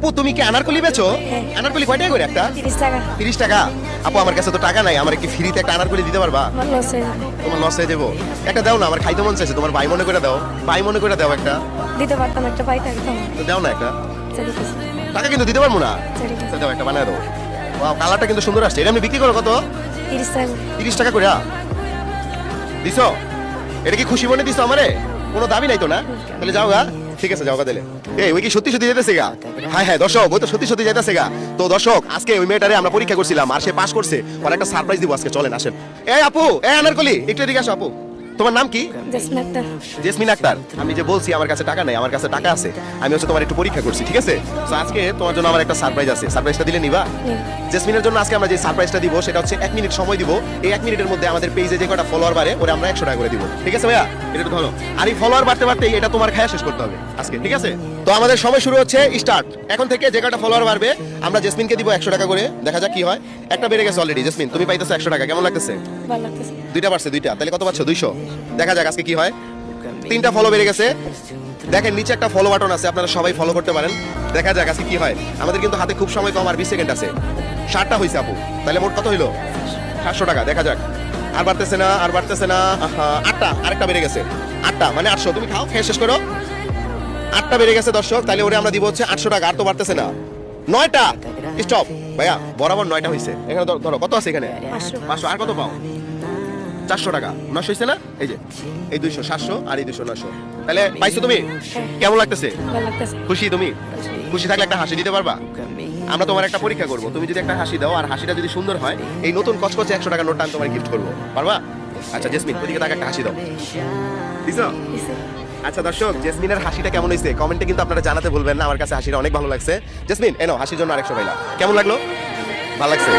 আপু তুমি কি আনারকলি বেচো? আনারকলি কয় টাকা করে একটা? 30 টাকা। 30 টাকা। আপু আমার কাছে তো টাকা নাই, আমার কি ফ্রিতে একটা আনারকলি দিতে পারবা? আমার লস হয়ে যাবে। তোমার লস হয়ে যাবো। একটা দাও না, আমার খাইতে মন চাইছে, তোমার ভাই মনে করে দাও, ভাই মনে করে দাও একটা। দিতে পারতাম, একটা পাই থাকতাম। তো দাও না একটা। আচ্ছা, ঠিক আছে। টাকা কিন্তু দিতে পারবো না। আচ্ছা, ঠিক আছে। আচ্ছা, দাও একটা বানায় দাও। ওয়াও, কালারটা কিন্তু সুন্দর আসছে। এটা আমি বিক্রি করো কত? 30 টাকা। 30 টাকা করে দিছো? এটা কি খুশি মনে দিছো আমারে? কোনো দাবি নাই তো না? তাহলে যাও গা। ঠিক আছে, যাও গা তাহলে। এই ওই কি সত্যি সত্যি যেতেছে গা? হ্যাঁ হ্যাঁ দর্শক, ওই তো সত্যি সত্যি যেতেছে গা। তো দর্শক, আজকে ওই মেয়েটারে আমরা পরীক্ষা করছিলাম আর সে পাস করছে। ওর একটা সারপ্রাইজ দিব আজকে, চলেন আসেন। এই আপু, এই আনারকলি একটু এদিকে আসো আপু। তোমার নাম কি? জেসমিন আক্তার। জেসমিন আক্তার। আমি যে বলছি আমার কাছে টাকা নাই, আমার কাছে টাকা আছে। আমি হচ্ছে তোমার একটু পরীক্ষা করছি, ঠিক আছে? তো আজকে তোমার জন্য আমার একটা সারপ্রাইজ আছে। সারপ্রাইজটা দিলে নিবা? জেসমিনের জন্য আজকে আমরা যে সারপ্রাইজটা দিব সেটা হচ্ছে 1 মিনিট সময় দিব। এই 1 মিনিটের মধ্যে আমাদের পেজে যে কটা ফলোয়ার বাড়ে ওরে আমরা 100 টাকা করে দিব, ঠিক আছে ভাইয়া? এটা একটু ধরো। আর এই ফলোয়ার বাড়তে বাড়তে এটা তোমার খায়া শেষ করতে হবে আজকে, ঠিক আছে? তো আমাদের সময় শুরু হচ্ছে, স্টার্ট। এখন থেকে যে কটা ফলোয়ার বাড়বে আমরা জেসমিনকে দিব 100 টাকা করে। দেখা যাক কি হয়। একটা বেড়ে গেছে অলরেডি। জেসমিন তুমি পাইতেছো 100 টাকা, কেমন লাগতেছে? ভালো লাগতেছে। দুইটা বাড়ছে, দুইটা, তাহলে কত পাচ্ছ? 200। দেখা যাক আজকে কি হয়। 3টা ফলো বেড়ে গেছে। দেখেন নিচে একটা ফলো বাটন আছে, আপনারা সবাই ফলো করতে পারেন। দেখা যাক আজকে কি হয়। আমাদের কিন্তু হাতে খুব সময় কম, আর 20 সেকেন্ড আছে। 60টা হইছে আপু, তাহলে মোট কত হইলো? 700 টাকা। দেখা যাক। আর বাড়তেছে না, আর বাড়তেছে না। 8টা, আরেকটা বেড়ে গেছে। 8টা মানে 800। তুমি খাও, খেয়ে শেষ করো। 8টা বেড়ে গেছে দর্শক, তাহলে ওরে আমরা দিব হচ্ছে 800 টাকা। আর তো বাড়তেছে না। 9টা। স্টপ ভাইয়া, বরাবর 9টা হইছে। এখানে ধরো কত আছে এখানে? 500। আর কত পাও? 400 টাকা। 900 হইছে না? এই যে এই 200, 700 আর এই 200, 900। তাহলে পাইছো তুমি? কেমন লাগতেছে? ভালো লাগতেছে। খুশি তুমি? খুশি থাকলে একটা হাসি দিতে পারবা? আমরা তোমার একটা পরীক্ষা করব। তুমি যদি একটা হাসি দাও আর হাসিটা যদি সুন্দর হয়, এই নতুন কচকচে 100 টাকার নোটটা আমি তোমার গিফট করব। পারবা? আচ্ছা জেসমিন, ওদিকে তাকে একটা হাসি দাও। দিছো? আচ্ছা দর্শক, জেসমিনের হাসিটা কেমন হয়েছে কমেন্টে কিন্তু আপনারা জানাতে ভুলবেন না। আমার কাছে হাসিটা অনেক ভালো লাগছে। জেসমিন এনো, হাসির জন্য আরেকশো পাইলা। কেমন লাগলো? ভালো লাগছে?